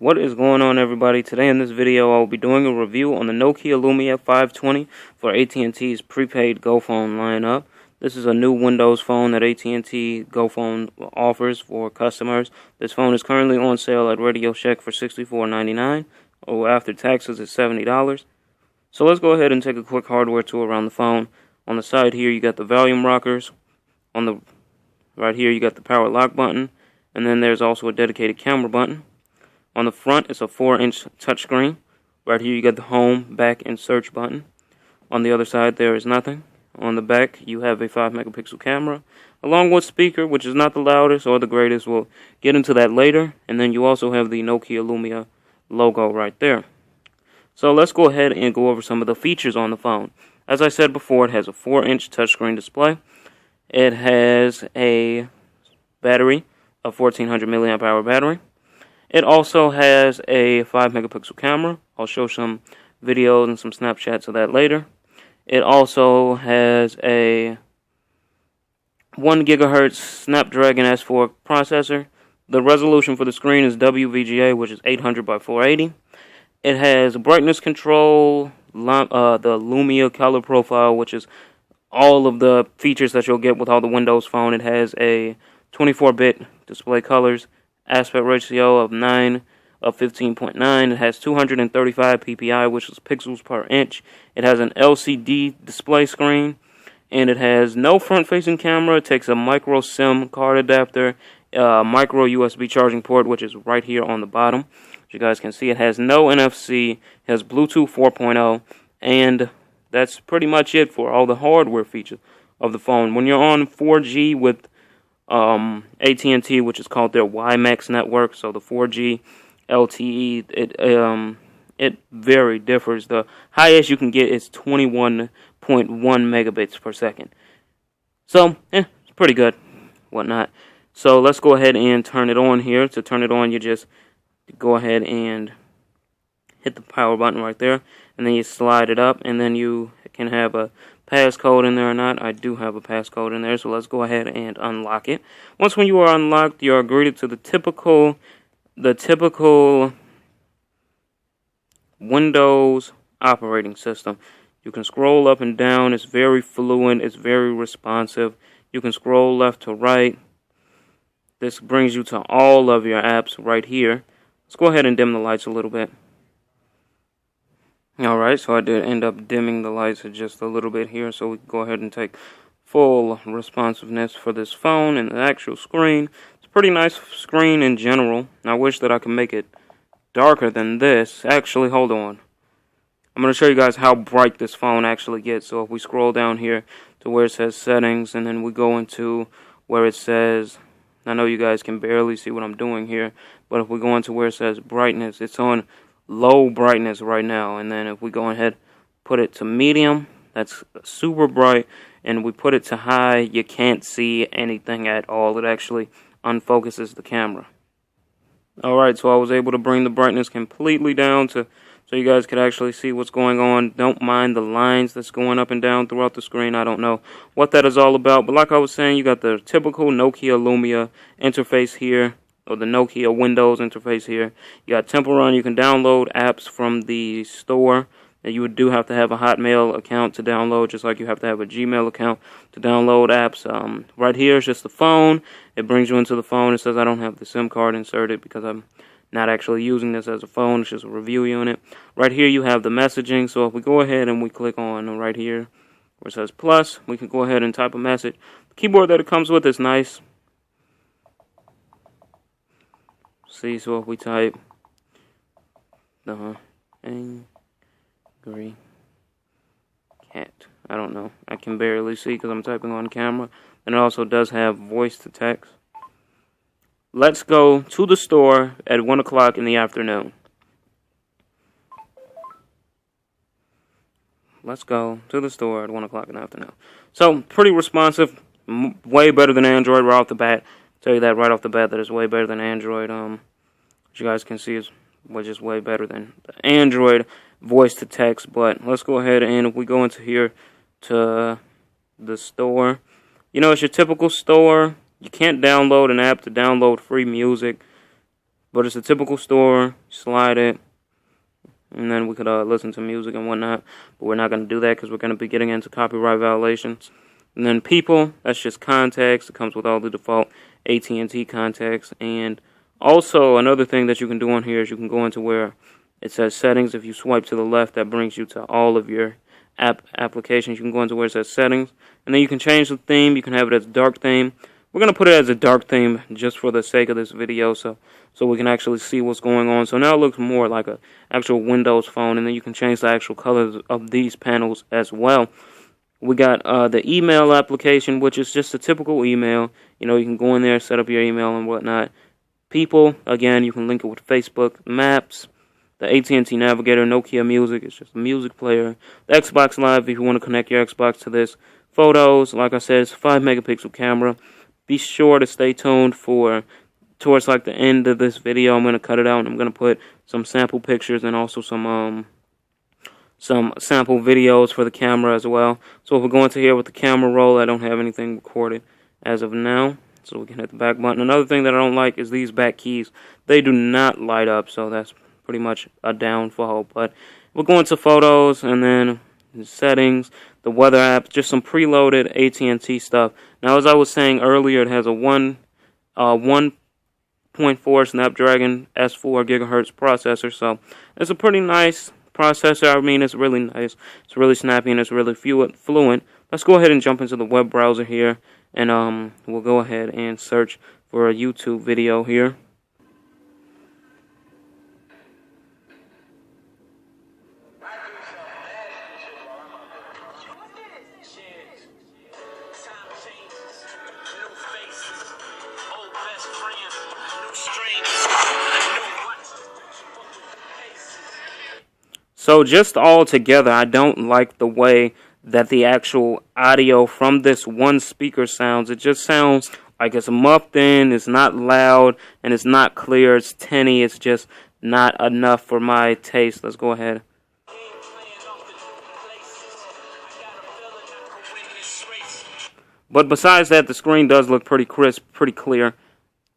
What is going on, everybody? Today in this video I will be doing a review on the Nokia Lumia 520 for AT&T's prepaid GoPhone lineup. This is a new Windows phone that AT&T GoPhone offers for customers. This phone is currently on sale at Radio Shack for $64.99, or after taxes it's $70. So let's go ahead and take a quick hardware tour around the phone. On the side here you got the volume rockers. On the right here you got the power lock button, and then there's also a dedicated camera button. On the front, it's a 4-inch touchscreen. Right here, you got the home, back, and search button. On the other side, there is nothing. On the back, you have a 5-megapixel camera, along with speaker, which is not the loudest or the greatest. We'll get into that later. And then you also have the Nokia Lumia logo right there. So let's go ahead and go over some of the features on the phone. As I said before, it has a 4-inch touchscreen display. It has a battery, a 1400 milliamp hour battery. It also has a 5-megapixel camera. I'll show some videos and some snapshots of that later. It also has a 1 gigahertz Snapdragon S4 processor. The resolution for the screen is WVGA, which is 800 by 480. It has brightness control, the Lumia color profile, which is all of the features that you'll get with all the Windows Phone. It has a 24-bit display colors, aspect ratio of 15.9. It has 235 ppi, which is pixels per inch. It has an LCD display screen, and it has no front-facing camera. It takes a micro SIM card adapter, micro USB charging port, which is right here on the bottom. As you guys can see, it has no NFC. It has Bluetooth 4.0, and that's pretty much it for all the hardware features of the phone. When you're on 4G with AT&T, which is called their WiMAX network, so the 4G LTE, it very differs. The highest you can get is 21.1 megabits per second. So, it's pretty good, whatnot. So let's go ahead and turn it on here. To turn it on, you just go ahead and hit the power button right there, and then you slide it up, and then you can have a passcode in there or not. I do have a passcode in there, so let's go ahead and unlock it. Once when you are unlocked, you are greeted to the typical Windows operating system. You can scroll up and down. It's very fluent. It's very responsive. You can scroll left to right. This brings you to all of your apps right here. Let's go ahead and dim the lights a little bit. Alright, so I did end up dimming the lights just a little bit here, so we can go ahead and take full responsiveness for this phone and the actual screen. It's a pretty nice screen in general. I wish that I could make it darker than this. Actually, hold on. I'm going to show you guys how bright this phone actually gets. So if we scroll down here to where it says settings, and then we go into where it says, I know you guys can barely see what I'm doing here, but if we go into where it says brightness, it's on low brightness right now. And then if we go ahead, put it to medium, that's super bright, and we put it to high, you can't see anything at all. It actually unfocuses the camera. Alright, so I was able to bring the brightness completely down so you guys could actually see what's going on. Don't mind the lines that's going up and down throughout the screen. I don't know what that is all about, but like I was saying, you got the typical Nokia Lumia interface here, or the Nokia Windows interface here. You got Temple Run. You can download apps from the store. And you do have to have a Hotmail account to download, just like you have to have a Gmail account to download apps. Right here is just the phone. It brings you into the phone. It says I don't have the SIM card inserted because I'm not actually using this as a phone. It's just a review unit. Right here you have the messaging. So if we go ahead and we click on right here where it says plus, we can go ahead and type a message. The keyboard that it comes with is nice. See, so if we type the angry cat, I don't know, I can barely see because I'm typing on camera, and it also does have voice to text. Let's go to the store at 1 o'clock in the afternoon. Let's go to the store at 1 o'clock in the afternoon. So, pretty responsive, way better than Android right off the bat. Tell you that right off the bat, that is way better than Android. As you guys can see, is just way better than the Android voice to text. But let's go ahead, and if we go into here to the store, you know, it's your typical store. You can't download an app to download free music. But it's a typical store. Slide it, and then we could listen to music and whatnot. But we're not going to do that because we're going to be getting into copyright violations. And then people, that's just contacts. It comes with all the default AT&T contacts. And also another thing that you can do on here is you can go into where it says settings. If you swipe to the left, that brings you to all of your applications. You can go into where it says settings, and then you can change the theme. You can have it as a dark theme. We're going to put it as a dark theme just for the sake of this video, so we can actually see what's going on. So now it looks more like an actual Windows phone, and then you can change the actual colors of these panels as well. We got the email application, which is just a typical email. You know, you can go in there, set up your email and whatnot. People, again, you can link it with Facebook. Maps, the AT&T Navigator, Nokia Music, it's just a music player. The Xbox Live, if you want to connect your Xbox to this. Photos, like I said, it's a 5-megapixel camera. Be sure to stay tuned towards like the end of this video. I'm going to cut it out, and I'm going to put some sample pictures and also some sample videos for the camera as well. So if we go into here with the camera roll, I don't have anything recorded as of now. So we can hit the back button. Another thing that I don't like is these back keys. They do not light up, so that's pretty much a downfall. But we'll go into photos, and then the settings, the weather app, just some preloaded AT&T stuff. Now, as I was saying earlier, it has a 1.4 Snapdragon S4 gigahertz processor, so it's a pretty nice processor. I mean, it's really nice. It's really snappy, and it's really fluent. Let's go ahead and jump into the web browser here, and we'll go ahead and search for a YouTube video here. So just all together, I don't like the way that the actual audio from this one speaker sounds. It just sounds like it's muffled in, it's not loud, and it's not clear, it's tinny, it's just not enough for my taste. Let's go ahead. But besides that, the screen does look pretty crisp, pretty clear.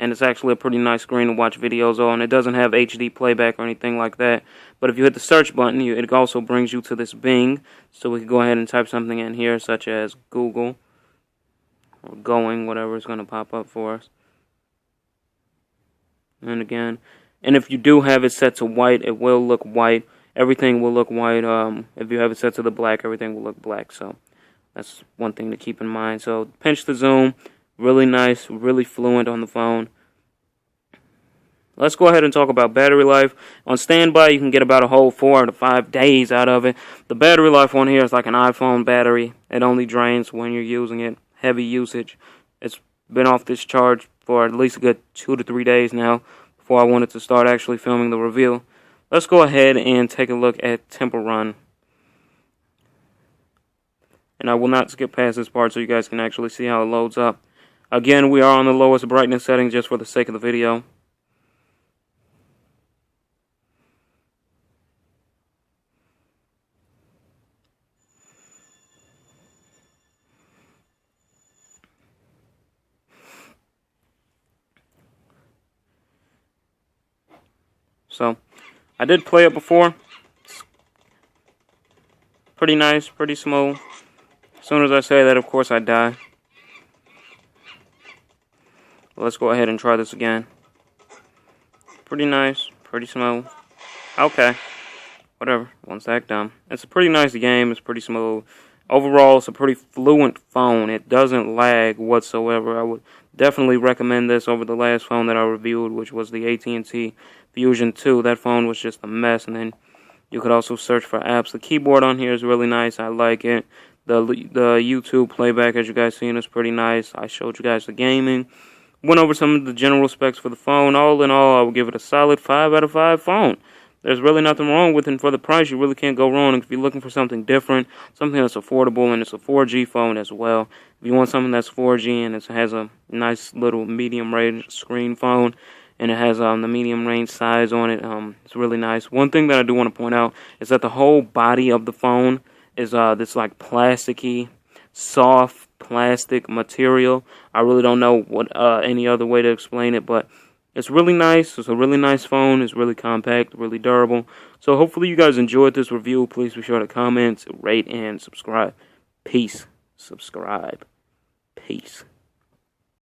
And it's actually a pretty nice screen to watch videos on. It doesn't have HD playback or anything like that. But if you hit the search button, it also brings you to this Bing. So we can go ahead and type something in here, such as Google or Going, whatever is going to pop up for us. And again, and if you do have it set to white, it will look white. Everything will look white. If you have it set to the black, everything will look black. So that's one thing to keep in mind. So pinch to zoom. Really nice, really fluent on the phone. Let's go ahead and talk about battery life. On standby, you can get about a whole 4 to 5 days out of it. The battery life on here is like an iPhone battery. It only drains when you're using it. Heavy usage. It's been off this charge for at least a good 2 to 3 days now before I wanted to start actually filming the review. Let's go ahead and take a look at Temple Run. And I will not skip past this part so you guys can actually see how it loads up. Again, we are on the lowest brightness setting just for the sake of the video. So, I did play it before. It's pretty nice, pretty smooth. As soon as I say that, of course, I die. Let's go ahead and try this again. Pretty nice, pretty smooth. Okay, whatever, one sec done. It's a pretty nice game, it's pretty smooth. Overall, it's a pretty fluent phone. It doesn't lag whatsoever. I would definitely recommend this over the last phone that I reviewed, which was the AT&T Fusion 2. That phone was just a mess, and then you could also search for apps. The keyboard on here is really nice, I like it. The YouTube playback, as you guys seen, is pretty nice. I showed you guys the gaming. Went over some of the general specs for the phone. All in all, I would give it a solid 5 out of 5 phone. There's really nothing wrong with it, and for the price, you really can't go wrong. If you're looking for something different, something that's affordable, and it's a 4G phone as well. If you want something that's 4G and it has a nice little medium-range screen phone, and it has the medium-range size on it, it's really nice. One thing that I do want to point out is that the whole body of the phone is this like plasticky, soft plastic material. I really don't know what any other way to explain it, but It's really nice. It's a really nice phone. It's really compact, really durable. So hopefully you guys enjoyed this review. Please be sure to comment, rate, and subscribe. Peace. Subscribe. Peace.